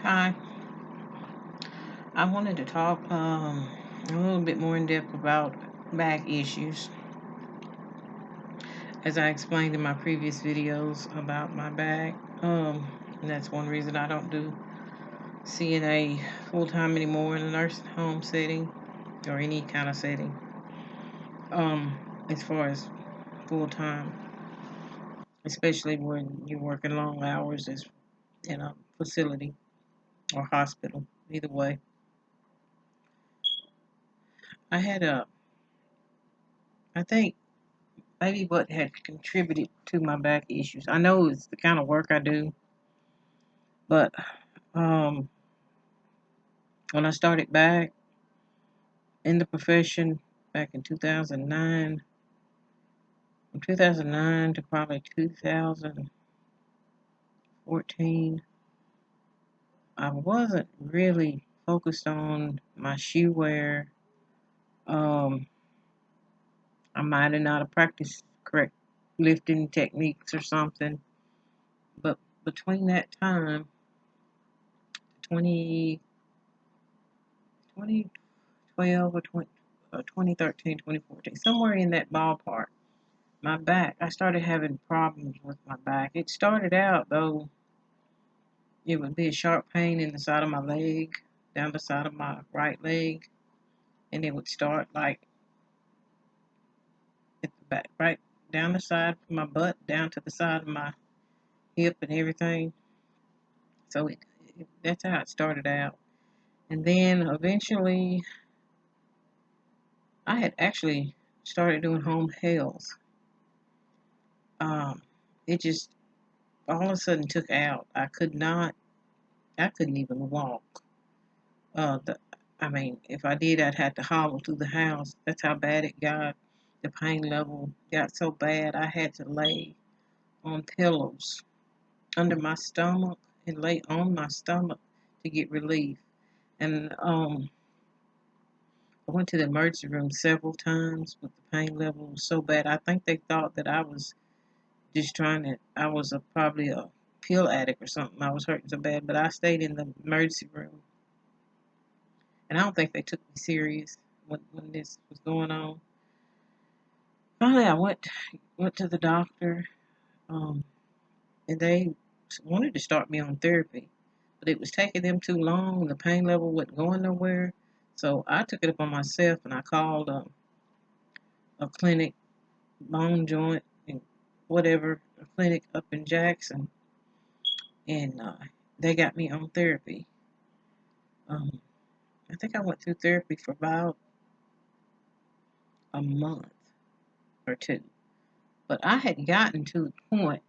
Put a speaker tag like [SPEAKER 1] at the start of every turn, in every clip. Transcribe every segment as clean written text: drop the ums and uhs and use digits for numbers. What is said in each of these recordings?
[SPEAKER 1] Hi, I wanted to talk a little bit more in depth about back issues. As I explained in my previous videos about my back, and that's one reason I don't do CNA full time anymore in a nursing home setting or any kind of setting. As far as full time, especially when you're working long hours as in a facility or hospital, either way. I had I think maybe what had contributed to my back issues. I know it's the kind of work I do, but um, when I started back in the profession back in 2009, from 2009 to probably 2014, I wasn't really focused on my shoe wear. Um, I might have not have practiced correct lifting techniques or something, but between that time, 20, 2012 or 2013, 2014, somewhere in that ballpark. My back, I started having problems with my back. It started out though, it would be a sharp pain in the side of my leg, down the side of my right leg, and it would start like at the back, right down the side from my butt, down to the side of my hip and everything. So that's how it started out. And then eventually, I had actually started doing home health. Um, it just all of a sudden took out. I couldn't even walk. The, I mean, if I did, I'd have to hobble through the house. That's how bad it got. The pain level got so bad, I had to lay on pillows under my stomach and lay on my stomach to get relief. And I went to the emergency room several times with the pain level was so bad. I think they thought that I was just trying to. I was probably a pill addict or something. I was hurting so bad, but I stayed in the emergency room, and I don't think they took me serious when this was going on. Finally, I went to the doctor, um, and they wanted to start me on therapy, but it was taking them too long. The pain level wasn't going nowhere, so I took it upon myself, and I called a clinic, bone joint, and whatever, a clinic up in Jackson, and they got me on therapy. Um, I think I went through therapy for about a month or two. But I had gotten to the point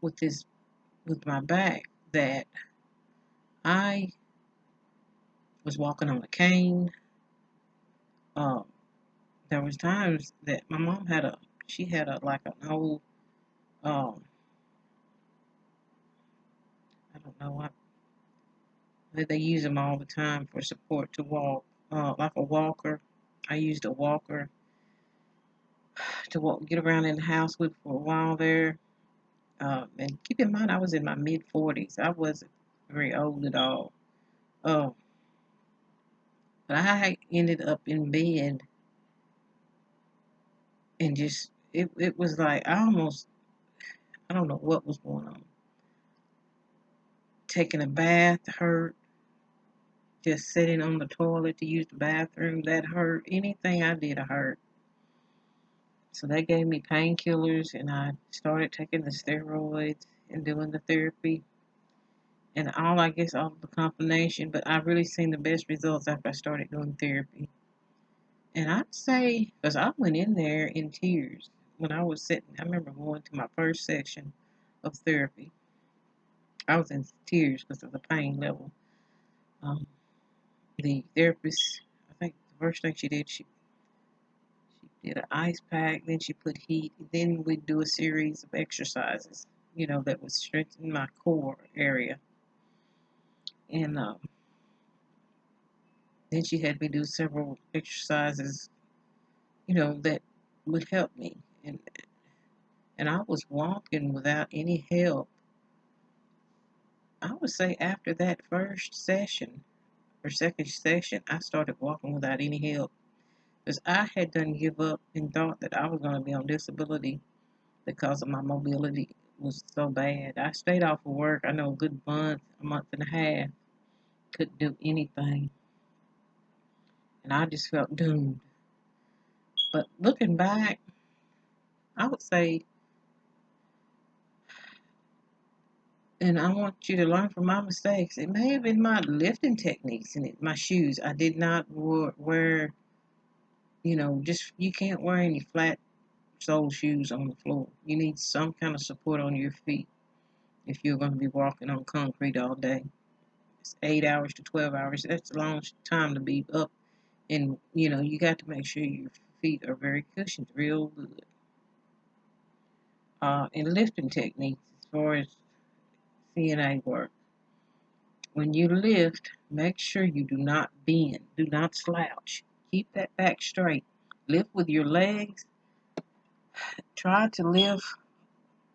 [SPEAKER 1] with this with my back that I was walking on a cane. Um, there was times that my mom had a she had a like an old um, I don't know they use them all the time for support to walk, like a walker. I used a walker to walk, get around in the house with for a while there. And keep in mind, I was in my mid 40s. I wasn't very old at all. Um, but I ended up in bed and just it was like I don't know what was going on. Taking a bath hurt. Just sitting on the toilet to use the bathroom that hurt. Anything I did hurt. So they gave me painkillers, and I started taking the steroids and doing the therapy. And I guess all the combination, but I really seen the best results after I started doing therapy. And I'd say, because I went in there in tears when I was sitting, I remember going to my first session of therapy. I was in tears because of the pain level. Um, the therapist, I think the first thing she did an ice pack, then she put heat, then we'd do a series of exercises, that would strengthen my core area. And then she had me do several exercises, that would help me. And I was walking without any help. I would say after that first session or second session, I started walking without any help because I had done give up and thought that I was going to be on disability because of my mobility was so bad. I stayed off of work, I know a good month, a month and a half, couldn't do anything, and I just felt doomed. But looking back, I would say, and I want you to learn from my mistakes. It may have been my lifting techniques and my shoes. I did not wear, just you can't wear any flat sole shoes on the floor. You need some kind of support on your feet if you're going to be walking on concrete all day. It's 8 hours to 12 hours. That's a long time to be up. And, you got to make sure your feet are very cushioned, real good. And lifting techniques as far as CNA work. When you lift, make sure you do not bend, do not slouch. Keep that back straight. Lift with your legs. Try to lift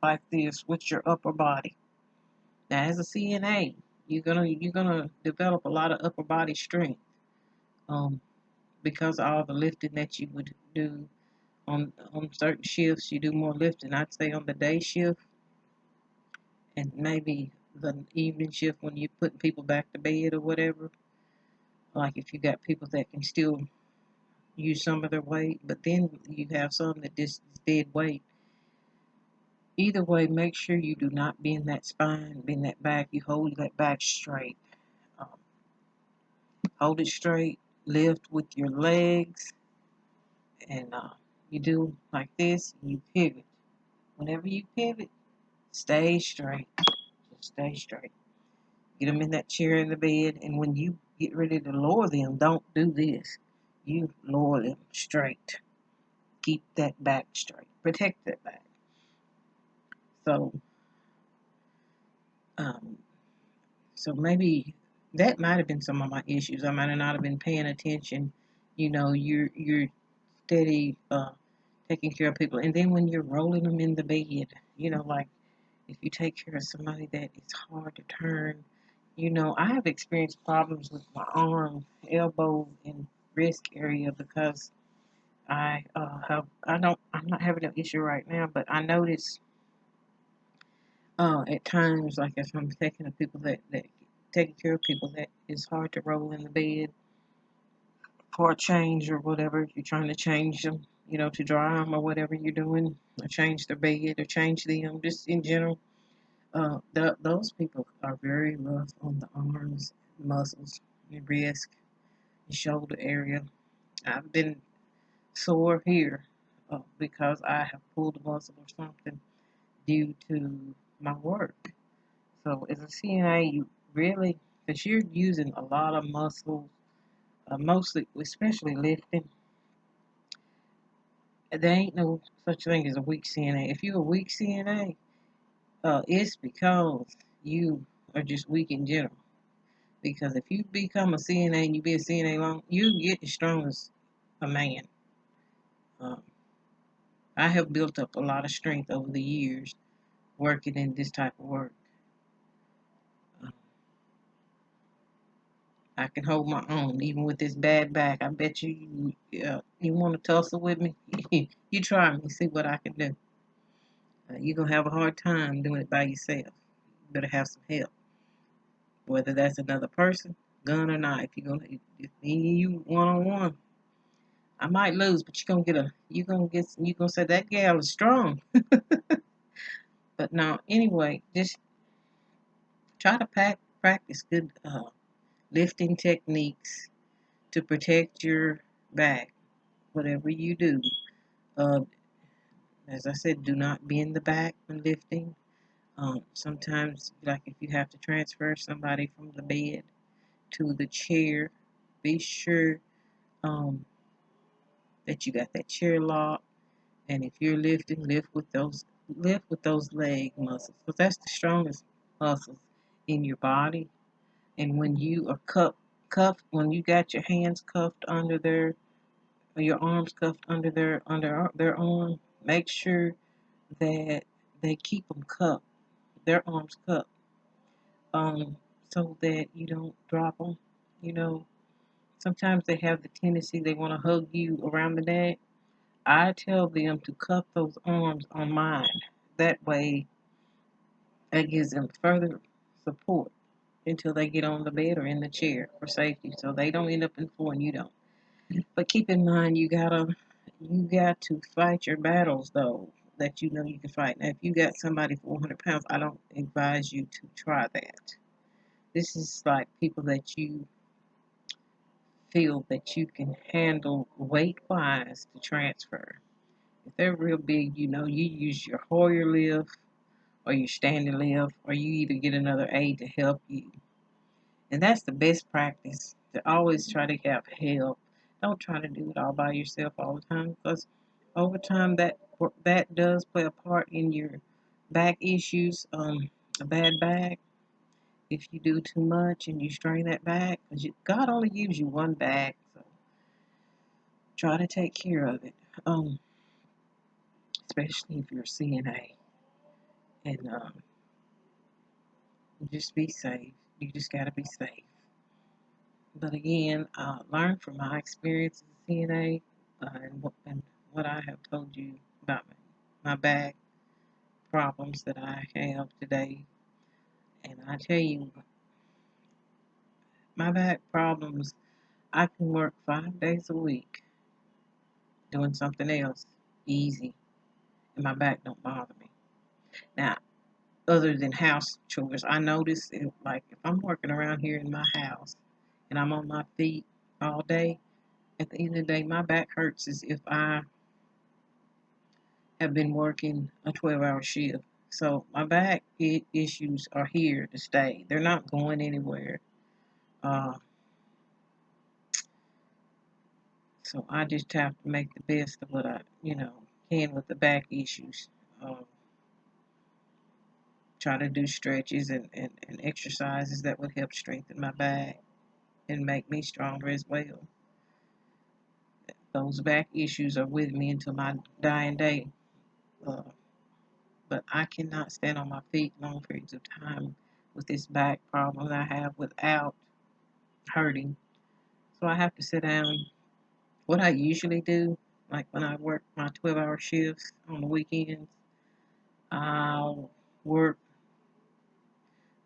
[SPEAKER 1] like this with your upper body. Now, as a CNA, you're gonna develop a lot of upper body strength, um, because of all the lifting that you would do on certain shifts. You do more lifting. I'd say on the day shift and maybe the evening shift when you put people back to bed or whatever. Like if you got people that can still use some of their weight, but then you have some that just is dead weight. Either way, make sure you do not bend that spine, bend that back. You hold that back straight. Um, hold it straight. Lift with your legs, and you do like this. You pivot. Whenever you pivot, stay straight. Just stay straight. Get them in that chair in the bed, and when you get ready to lower them, don't do this. You lower them straight. Keep that back straight. Protect that back. So, um, so maybe that might have been some of my issues. I might have not have been paying attention. You're steady taking care of people, and then when you're rolling them in the bed, like if you take care of somebody that is hard to turn, I have experienced problems with my arm, elbow, and wrist area because I'm not having an issue right now, but I notice at times, like if I'm taking care of people that it's hard to roll in the bed for a change or whatever. If you're trying to change them, to dry them or whatever you're doing, or change their bed or change them, just in general. Those people are very rough on the arms, muscles, your wrist, your shoulder area. I've been sore here because I have pulled a muscle or something due to my work. So as a CNA, you really, because you're using a lot of muscles, mostly, especially lifting. There ain't no such thing as a weak CNA. If you're a weak CNA, it's because you are just weak in general. Because if you become a CNA and you be a CNA long, you get as strong as a man. Um, I have built up a lot of strength over the years working in this type of work. Uh, I can hold my own, even with this bad back. I bet you want to tussle with me? You try me, see what I can do. You're going to have a hard time doing it by yourself. You better have some help, whether that's another person, gun or not. If you one on one, I might lose, but you're gonna say that gal is strong. But no, anyway, just try to practice good lifting techniques to protect your back, whatever you do. Uh, as I said, do not bend the back when lifting. Sometimes, like if you have to transfer somebody from the bed to the chair, be sure um, that you got that chair locked. And if you're lifting, lift with those leg muscles, because that's the strongest muscles in your body. And when you are cuffed, when you got your hands cuffed under there, or your arms cuffed under their arm, make sure that they keep them cupped, their arms cupped. so that you don't drop them. You know, sometimes they have the tendency they want to hug you around the neck. I tell them to cup those arms on mine. That way, that gives them further support until they get on the bed or in the chair for safety, so they don't end up in the floor and you don't. But keep in mind, you got to fight your battles though that you know you can fight. Now, if you got somebody 400 pounds, I don't advise you to try that. This is like people that you feel that you can handle weight wise to transfer. If they're real big, you use your Hoyer lift or your standing lift, or you either get another aide to help you. And that's the best practice, to always try to have help. Don't try to do it all by yourself all the time, because over time that does play a part in your back issues. A bad back, if you do too much and you strain that back, because God only gives you one back, so try to take care of it. Um, Especially if you're a CNA, and just be safe. You just gotta be safe. But again, learn from my experience as a CNA, and what I have told you about my back problems that I have today. And I tell you, my back problems, I can work 5 days a week doing something else easy, and my back don't bother me. Now, other than house chores, I notice like if I'm working around here in my house and I'm on my feet all day, at the end of the day, my back hurts as if I have been working a 12-hour shift. So my back issues are here to stay. They're not going anywhere. Uh, so I just have to make the best of what I can with the back issues. Uh, Try to do stretches and exercises that would help strengthen my back and make me stronger as well. Those back issues are with me until my dying day. Uh, but I cannot stand on my feet long periods of time with this back problem that I have without hurting. So I have to sit down. What I usually do, like when I work my 12-hour shifts on the weekends, I'll work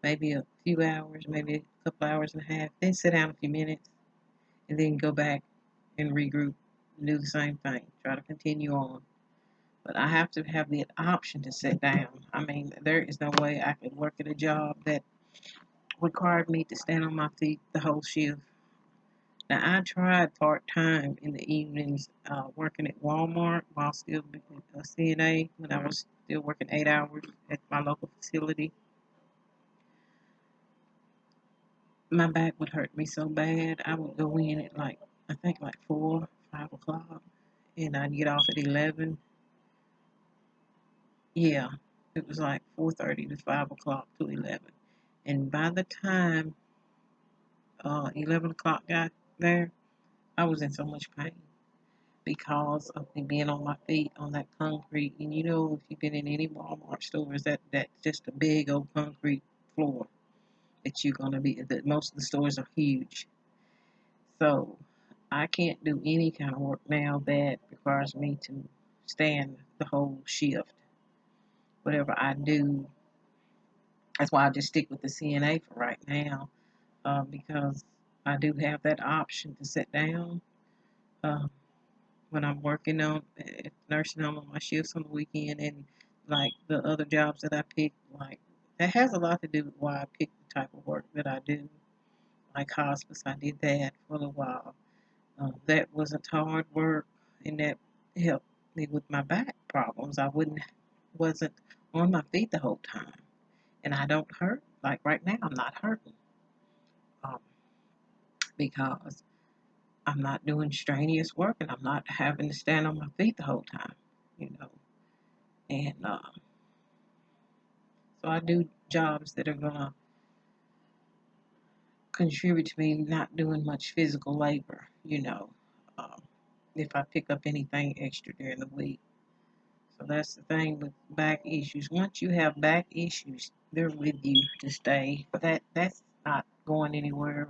[SPEAKER 1] maybe a few hours, maybe a couple hours and a half, then sit down a few minutes, and then go back and regroup and do the same thing. Try to continue on. But I have to have the option to sit down. I mean, there is no way I could work at a job that required me to stand on my feet the whole shift. Now, I tried part time in the evenings, working at Walmart while still being a CNA when I was still working 8 hours at my local facility. My back would hurt me so bad, I would go in at I think like 4, 5 o'clock, and I'd get off at 11. Yeah, it was like 4:30 to 5 o'clock to 11. And by the time 11 o'clock got there, I was in so much pain because of me being on my feet on that concrete. And if you've been in any Walmart stores, that's just a big old concrete floor that you're gonna be. That most of the stores are huge, so I can't do any kind of work now that requires me to stand the whole shift. Whatever I do, that's why I just stick with the CNA for right now, because I do have that option to sit down. Uh, when I'm working on at nursing home on my shifts on the weekend, and like the other jobs that I picked, like that has a lot to do with why I picked the type of work that I do. Like hospice, I did that for a little while. That wasn't hard work, and that helped me with my back problems. I wasn't on my feet the whole time, and I don't hurt. Like right now, I'm not hurting, um, because I'm not doing strenuous work, and I'm not having to stand on my feet the whole time. You know, and so I do jobs that are gonna contribute to me not doing much physical labor. Um, if I pick up anything extra during the week. So that's the thing with back issues. Once you have back issues, they're with you to stay. That's not going anywhere.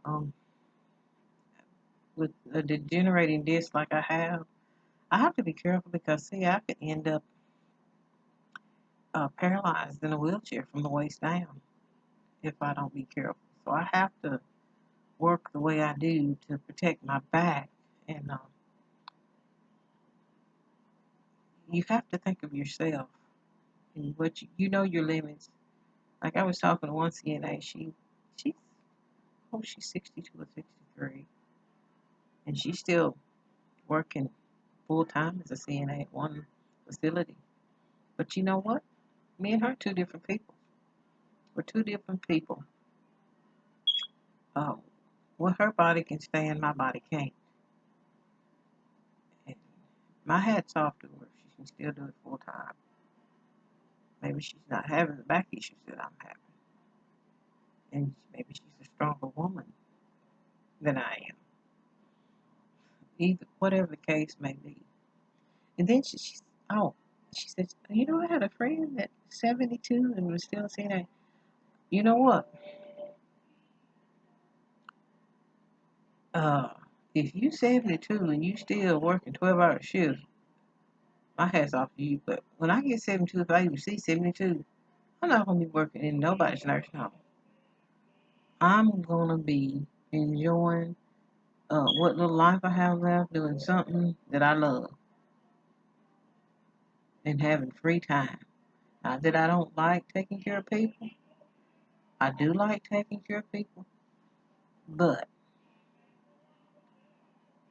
[SPEAKER 1] Um, with a degenerating disc like I have to be careful because see, I could end up paralyzed in a wheelchair from the waist down if I don't be careful. So I have to work the way I do to protect my back, and you have to think of yourself and what you know your limits. Like I was talking to one CNA, she's she's 62 or 63, and she's still working full time as a CNA at one facility. But you know what? Me and her two different people. We're two different people. Um, what her body can stand, my body can't. And my hat's off to her. She can still do it full time. Maybe she's not having the back issues that I'm having, and maybe she's a stronger woman than I am. Either whatever the case may be. And then oh, she said, you know, I had a friend that's 72 and was still saying that. You know what? Uh, if you 72 and you still working 12-hour shifts, my hat's off to you. But when I get 72, if I even see 72, I'm not gonna be working in nobody's nursing home. I'm gonna be enjoying what little life I have left, doing something that I love and having free time. Not that I don't like taking care of people. I do like taking care of people, but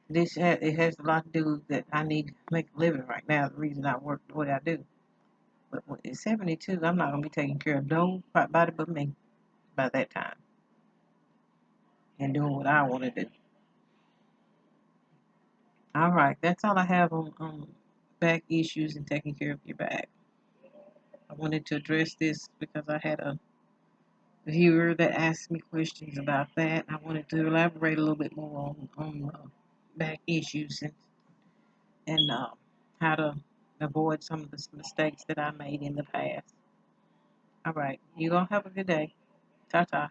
[SPEAKER 1] it has a lot to do with that I need to make a living right now. The reason I work the way I do. But when it's 72, I'm not gonna be taking care of nobody but me by that time and doing what I want to do. All right, that's all I have on back issues and taking care of your back. I wanted to address this because I had a viewer that asked me questions about that. I wanted to elaborate a little bit more on back issues and how to avoid some of the mistakes that I made in the past. All right, you all have a good day. Ta ta.